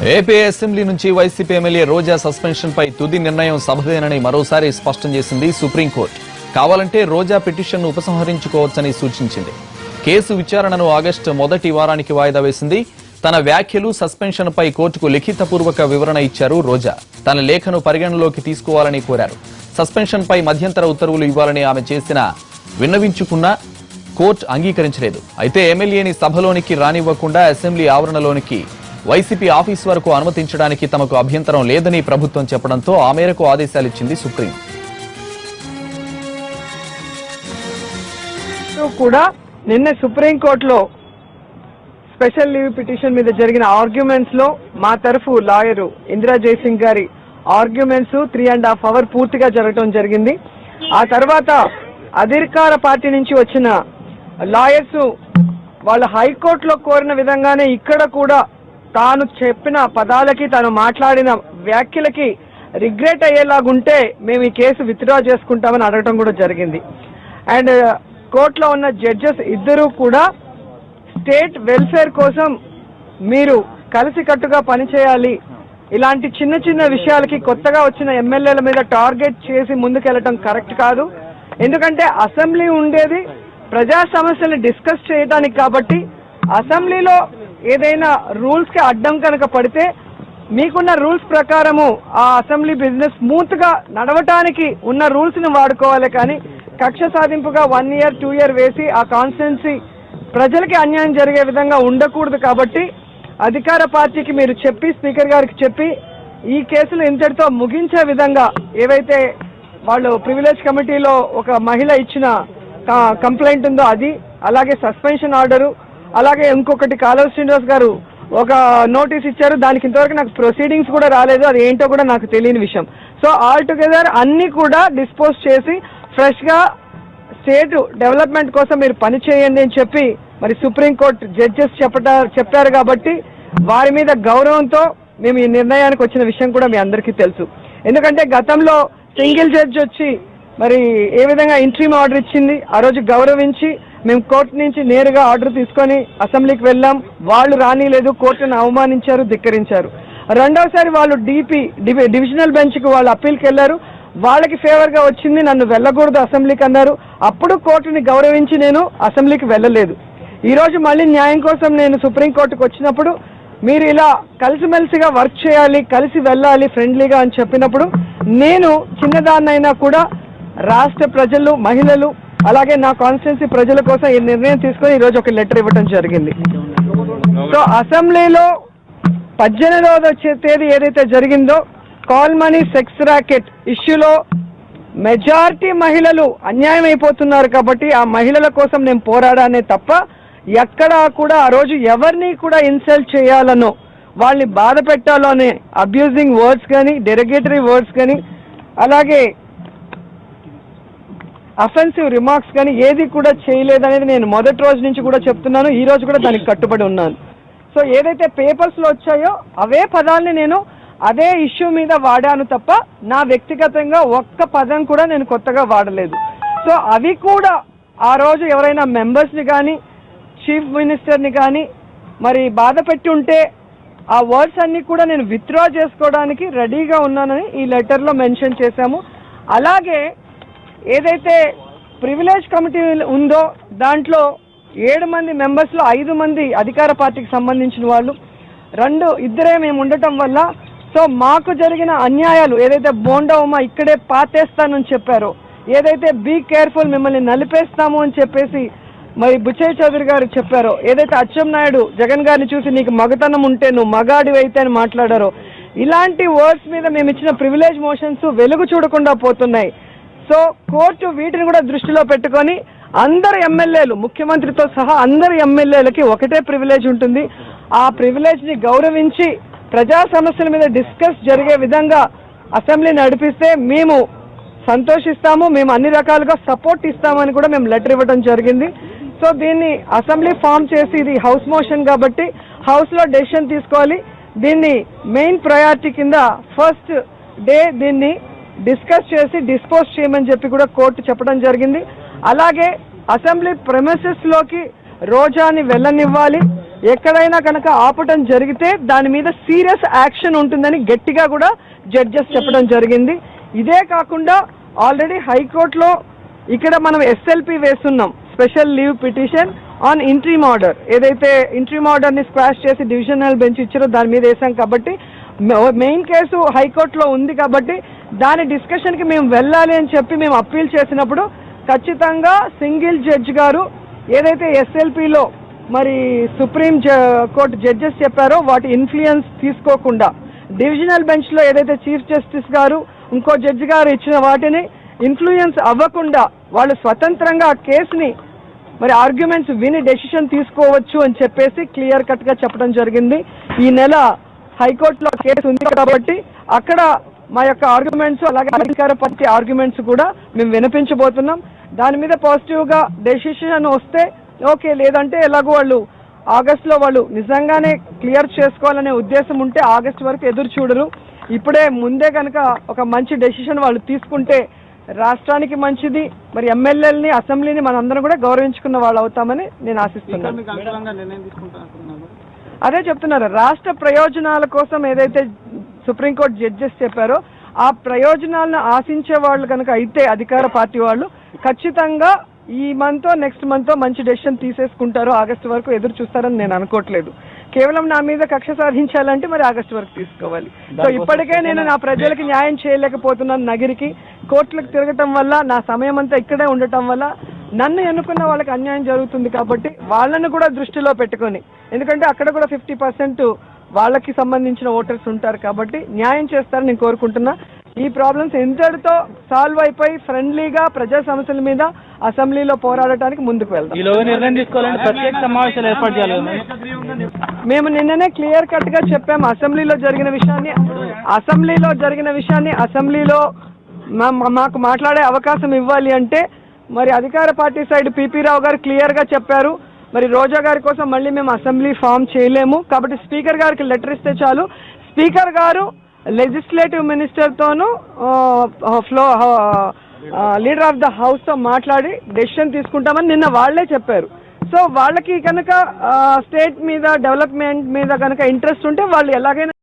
AP assembly నుంచి YCP MLA రోజా suspension పై తుది నిర్ణయం సభదేనని మరోసారి స్పష్టం చేసింది సుప్రీంకోర్టు. కావాలంటే రోజా పిటిషన్ను ఉపసంహరించుకోవచ్చని సూచించింది. కేసు విచారణను ఆగస్టు మొదటి వారానికి వాయిదా వేసింది. తన వ్యాఖ్యలు సస్పెన్షన్ పై కోర్టుకు లిఖితపూర్వక వివరణ ఇచ్చారు రోజా. తన లేఖను పరిగణలోకి తీసుకోవాలని కోరారు. సస్పెన్షన్ పై మధ్యంతర ఉత్తర్వులు ఇవ్వాలని ఆమె చేసిన విన్నవించుకున్నా కోర్టు అంగీకరించలేదు. అయితే ఎమ్మెల్యేని సభలోనికి రానివ్వకుండా అసెంబ్లీ ఆవరణలోనికి వైసీపీ ఆఫీస్ వరకు అనుమతించడానికి తమకు అభ్యంతరం లేదని ప్రభుత్వం చెప్పడంతో ఆ మేరకు ఆదేశాలిచ్చింది సుప్రీం. కూడా నిన్న సుప్రీంకోర్టులో స్పెషల్ లీవ్ పిటిషన్ మీద జరిగిన ఆర్గ్యుమెంట్స్ లో మా తరఫు లాయరు ఇందిరా జయసింగ్ గారి ఆర్గ్యుమెంట్స్ 3.5 hours పూర్తిగా జరగడం జరిగింది. ఆ తర్వాత అధికార పార్టీ నుంచి వచ్చిన లాయర్స్ వాళ్ళ హైకోర్టులో కోరిన విధంగానే ఇక్కడ కూడా తాను చెప్పిన పదాలకి తాను మాట్లాడిన వ్యాఖ్యలకి రిగ్రెట్ అయ్యేలాగుంటే మేము ఈ కేసు విత్డ్రా చేసుకుంటామని అడగటం కూడా జరిగింది. అండ్ కోర్టులో ఉన్న జడ్జెస్ ఇద్దరూ కూడా స్టేట్ వెల్ఫేర్ కోసం మీరు కలిసికట్టుగా పనిచేయాలి, ఇలాంటి చిన్న చిన్న విషయాలకి కొత్తగా వచ్చిన ఎమ్మెల్యేల మీద టార్గెట్ చేసి ముందుకెళ్ళటం కరెక్ట్ కాదు. ఎందుకంటే అసెంబ్లీ ఉండేది ప్రజా సమస్యలు డిస్కస్ చేయడానికి కాబట్టి అసెంబ్లీలో ఏదైనా రూల్స్ కి అడ్డం కనుక పడితే మీకున్న రూల్స్ ప్రకారము ఆ అసెంబ్లీ బిజినెస్ స్మూత్ గా నడవటానికి ఉన్న రూల్స్ ని వాడుకోవాలి. కానీ కక్ష సాధింపుగా 1 year 2 year వేసి ఆ కాన్స్టిట్యున్సీ ప్రజలకి అన్యాయం జరిగే విధంగా ఉండకూడదు. కాబట్టి అధికార పార్టీకి మీరు చెప్పి స్పీకర్ గారికి చెప్పి ఈ కేసులు ఇంతటితో ముగించే విధంగా ఏవైతే వాళ్ళు ప్రివిలేజ్ కమిటీలో ఒక మహిళ ఇచ్చిన కంప్లైంట్ ఉందో అది, అలాగే సస్పెన్షన్ ఆర్డరు, అలాగే ఇంకొకటి కాలువ శ్రీనివాస్ గారు ఒక నోటీస్ ఇచ్చారు. దానికి ఇంతవరకు నాకు ప్రొసీడింగ్స్ కూడా రాలేదు, అది ఏంటో కూడా నాకు తెలియని విషయం. సో ఆల్ టుగెదర్ అన్ని కూడా డిస్పోజ్ చేసి ఫ్రెష్ గా స్టేట్ డెవలప్మెంట్ కోసం మీరు పని చేయండి అని చెప్పి మరి సుప్రీంకోర్టు జడ్జెస్ చెప్పారు. కాబట్టి వారి మీద గౌరవంతో మేము ఈ నిర్ణయానికి వచ్చిన విషయం కూడా మీ అందరికీ తెలుసు. ఎందుకంటే గతంలో సింగిల్ జడ్జి వచ్చి మరి ఏ విధంగా ఇంట్రీమ్ ఆర్డర్ ఇచ్చింది, ఆ రోజు గౌరవించి మేము కోర్టు నుంచి నేరుగా ఆర్డర్ తీసుకొని అసెంబ్లీకి వెళ్ళాం. వాళ్ళు రానిలేదు, కోర్టును అవమానించారు, ధిక్కరించారు. రెండోసారి వాళ్ళు డివిజనల్ బెంచ్ కు వాళ్ళు అప్పీల్కి వెళ్లారు. వాళ్ళకి ఫేవర్ గా వచ్చింది, నన్ను వెళ్ళకూడదు అసెంబ్లీకి అన్నారు. అప్పుడు కోర్టుని గౌరవించి నేను అసెంబ్లీకి వెళ్ళలేదు. ఈ రోజు మళ్ళీ న్యాయం కోసం నేను సుప్రీంకోర్టుకు వచ్చినప్పుడు మీరు ఇలా కలిసిమెలిసిగా వర్క్ చేయాలి, కలిసి వెళ్ళాలి ఫ్రెండ్లీగా అని చెప్పినప్పుడు నేను చిన్నదాన్నైనా కూడా రాష్ట్ర ప్రజలు, మహిళలు, అలాగే నా కాన్స్టిట్యున్సీ ప్రజల కోసం ఈ నిర్ణయం తీసుకొని ఈ రోజు ఒక లెటర్ ఇవ్వడం జరిగింది. సో అసెంబ్లీలో 18వ తేదీ ఏదైతే జరిగిందో కాల్ మనీ సెక్స్ ర్యాకెట్ ఇష్యూలో మెజారిటీ మహిళలు అన్యాయం అయిపోతున్నారు. కాబట్టి ఆ మహిళల కోసం నేను పోరాడానే తప్ప ఎక్కడా కూడా ఆ రోజు ఎవరిని కూడా ఇన్సల్ట్ చేయాలనో, వాళ్ళని బాధ పెట్టాలో అనే అబ్యూజింగ్ వర్డ్స్ కానీ, డెరిగేటరీ వర్డ్స్ కానీ, అలాగే అఫెన్సివ్ రిమార్క్స్ కానీ ఏది కూడా చేయలేదనేది నేను మొదటి రోజు నుంచి కూడా చెప్తున్నాను. ఈ రోజు కూడా దానికి కట్టుబడి ఉన్నాను. సో ఏదైతే పేపర్స్ లో వచ్చాయో అవే పదాలని నేను అదే ఇష్యూ మీద వాడాను తప్ప నా వ్యక్తిగతంగా ఒక్క పదం కూడా నేను కొత్తగా వాడలేదు. సో అవి కూడా ఆ రోజు ఎవరైనా మెంబర్స్ ని కానీ, చీఫ్ మినిస్టర్ ని కానీ మరి బాధ పెట్టి ఉంటే ఆ వర్డ్స్ అన్ని కూడా నేను విత్డ్రా చేసుకోవడానికి రెడీగా ఉన్నానని ఈ లెటర్ లో మెన్షన్ చేశాము. అలాగే ఏదైతే ప్రివిలేజ్ కమిటీ ఉందో దాంట్లో 7 మంది మెంబర్స్ లో 5 మంది అధికార పార్టీకి సంబంధించిన వాళ్ళు, ఇద్దరే మేము ఉండటం వల్ల సో మాకు జరిగిన అన్యాయాలు ఏదైతే బోండా ఉమా ఇక్కడే పాతేస్తానని చెప్పారో, ఏదైతే బీ కేర్ఫుల్ మిమ్మల్ని నలిపేస్తాము అని చెప్పేసి మరి బుచ్చయ్య చౌదరి గారు చెప్పారో, ఏదైతే అచ్చెన్నాయుడు జగన్ గారిని చూసి నీకు మగతనం ఉంటే నువ్వు మగాడివి అయితే అని మాట్లాడారో, ఇలాంటి వర్డ్స్ మీద మేము ఇచ్చిన ప్రివిలేజ్ మోషన్స్ వెలుగు చూడకుండా పోతున్నాయి. సో కోర్టు వీటిని కూడా దృష్టిలో పెట్టుకొని అందరు ఎమ్మెల్యేలు, ముఖ్యమంత్రితో సహా అందరు ఎమ్మెల్యేలకి ఒకటే ప్రివిలేజ్ ఉంటుంది. ఆ ప్రివిలేజ్ ని గౌరవించి ప్రజా సమస్యల మీద డిస్కస్ జరిగే విధంగా అసెంబ్లీ నడిపిస్తే మేము సంతోషిస్తాము, మేము అన్ని రకాలుగా సపోర్ట్ ఇస్తామని కూడా మేము లెటర్ ఇవ్వడం జరిగింది. సో దీన్ని అసెంబ్లీ ఫామ్ చేసి ఇది హౌస్ మోషన్ కాబట్టి హౌస్ లో డెసిషన్ తీసుకోవాలి. దీన్ని మెయిన్ ప్రయారిటీ కింద ఫస్ట్ డే దీన్ని డిస్కస్ చేసి డిస్పోజ్ చేయమని చెప్పి కూడా కోర్టు చెప్పడం జరిగింది. అలాగే అసెంబ్లీ ప్రెమిసెస్ లోకి రోజాని వెళ్ళనివ్వాలి, ఎక్కడైనా కనుక ఆపటం జరిగితే దాని మీద సీరియస్ యాక్షన్ ఉంటుందని గట్టిగా కూడా జడ్జెస్ చెప్పడం జరిగింది. ఇదే కాకుండా ఆల్రెడీ హైకోర్టులో ఇక్కడ మనం ఎస్ఎల్పి వేస్తున్నాం, special leave petition on interim order. ఏదైతే ఇంట్రీమ్ ఆర్డర్ని స్క్వాష్ చేసి డివిజనల్ బెంచ్ ఇచ్చారో దాని మీద వేసాం కాబట్టి మెయిన్ కేసు హైకోర్టులో ఉంది కాబట్టి దాని డిస్కషన్కి మేము వెళ్ళాలి అని చెప్పి మేము అప్పీల్ చేసినప్పుడు ఖచ్చితంగా సింగిల్ జడ్జ్ గారు ఏదైతే ఎస్ఎల్పిలో మరి సుప్రీం కోర్టు జడ్జెస్ చెప్పారో వాటి ఇన్ఫ్లుయెన్స్ తీసుకోకుండా డివిజనల్ బెంచ్లో ఏదైతే చీఫ్ జస్టిస్ గారు ఇంకో జడ్జి గారు ఇచ్చిన వాటిని ఇన్ఫ్లుయెన్స్ అవ్వకుండా వాళ్ళు స్వతంత్రంగా ఆ కేసుని మరి ఆర్గ్యుమెంట్స్ విని డెసిషన్ తీసుకోవచ్చు అని చెప్పేసి క్లియర్ కట్గా చెప్పడం జరిగింది. ఈ నెల హైకోర్టులో కేసు ఉంది కాబట్టి అక్కడ మా యొక్క ఆర్గ్యుమెంట్స్ అలాగే అధికార పార్టీ ఆర్గ్యుమెంట్స్ కూడా మేము వినిపించబోతున్నాం. దాని మీద పాజిటివ్గా డెసిషన్ వస్తే ఓకే, లేదంటే ఎలాగో వాళ్ళు ఆగస్టులో వాళ్ళు నిజంగానే క్లియర్ చేసుకోవాలనే ఉద్దేశం ఉంటే ఆగస్టు వరకు ఎదురు చూడరు. ఇప్పుడే ముందే కనుక ఒక మంచి డెసిషన్ వాళ్ళు తీసుకుంటే రాష్ట్రానికి మంచిది, మరి ఎమ్మెల్యేలని అసెంబ్లీని మనందరం కూడా గౌరవించుకున్న వాళ్ళు అవుతామని నేను ఆశిస్తున్నాను. అదే చెప్తున్నారు, రాష్ట్ర ప్రయోజనాల కోసం ఏదైతే సుప్రీంకోర్టు జడ్జెస్ చెప్పారో ఆ ప్రయోజనాలను ఆశించే వాళ్ళు కనుక అయితే అధికార పార్టీ వాళ్ళు ఖచ్చితంగా ఈ మంత్ నెక్స్ట్ మంత్ మంచి డెసిషన్ తీసేసుకుంటారు. ఆగస్టు వరకు ఎదురు చూస్తారని నేను అనుకోవట్లేదు. కేవలం నా మీద కక్ష సాధించాలంటే మరి ఆగస్టు వరకు తీసుకోవాలి. సో ఇప్పటికే నేను నా ప్రజలకి న్యాయం చేయలేకపోతున్నాను. నగిరికి కోర్టులకు తిరగటం వల్ల నా సమయం అంతా ఇక్కడే ఉండటం వల్ల నన్ను ఎన్నుకున్న వాళ్ళకి అన్యాయం జరుగుతుంది కాబట్టి వాళ్ళను కూడా దృష్టిలో పెట్టుకొని, ఎందుకంటే అక్కడ కూడా 50% వాళ్ళకి సంబంధించిన ఓటర్స్ ఉంటారు కాబట్టి న్యాయం చేస్తారని నేను కోరుకుంటున్నా. ఈ ప్రాబ్లమ్స్ ఎంతటితో సాల్వ్ అయిపోయి ఫ్రెండ్లీగా ప్రజా సమస్యల మీద అసెంబ్లీలో పోరాడటానికి ముందుకు వెళ్దాం. మేము నిన్ననే క్లియర్ కట్ గా చెప్పాము. అసెంబ్లీలో జరిగిన విషయాన్ని అసెంబ్లీలో మాకు మాట్లాడే అవకాశం ఇవ్వాలి అంటే మరి అధికార పార్టీ సైడ్ పిపి రావు గారు క్లియర్ గా చెప్పారు. మరి రోజా గారి కోసం మళ్ళీ మేము అసెంబ్లీ ఫామ్ చేయలేము కాబట్టి స్పీకర్ గారికి లెటర్ ఇస్తే చాలు. స్పీకర్ గారు లెజిస్లేటివ్ మినిస్టర్తోనూ లీడర్ ఆఫ్ ద హౌస్తో మాట్లాడి డెసిషన్ తీసుకుంటామని నిన్న వాళ్లే చెప్పారు. సో వాళ్ళకి కనుక స్టేట్ మీద డెవలప్మెంట్ మీద కనుక ఇంట్రెస్ట్ ఉంటే వాళ్ళు ఎలాగైనా